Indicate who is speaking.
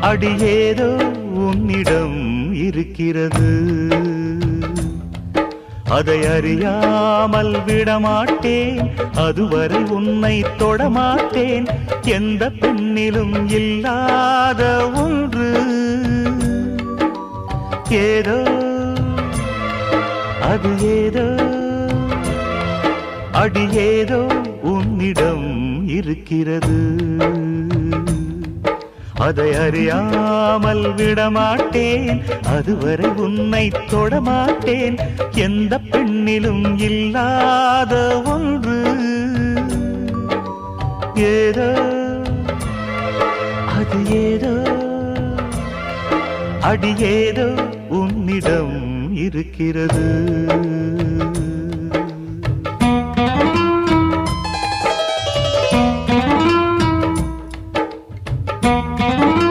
Speaker 1: அடியேதோ உன்னிடம் இருக்கிறது, அதை அறியாமல் விடமாட்டேன், அதுவரை உன்னை தொடமாட்டேன். எந்த பெண்ணிலும் இல்லாத ஒன்று ஏதோ, அது ஏதோ, அடியேதோ உன்னிடம் இருக்கிறது, அதை அறியாமல் விடமாட்டேன், அதுவரை உன்னை தொடமாட்டேன். எந்த பெண்ணிலும் இல்லாத ஒன்று ஏதோ, அது ஏதோ, அடியேதோ உன்னிடம் இருக்கிறது.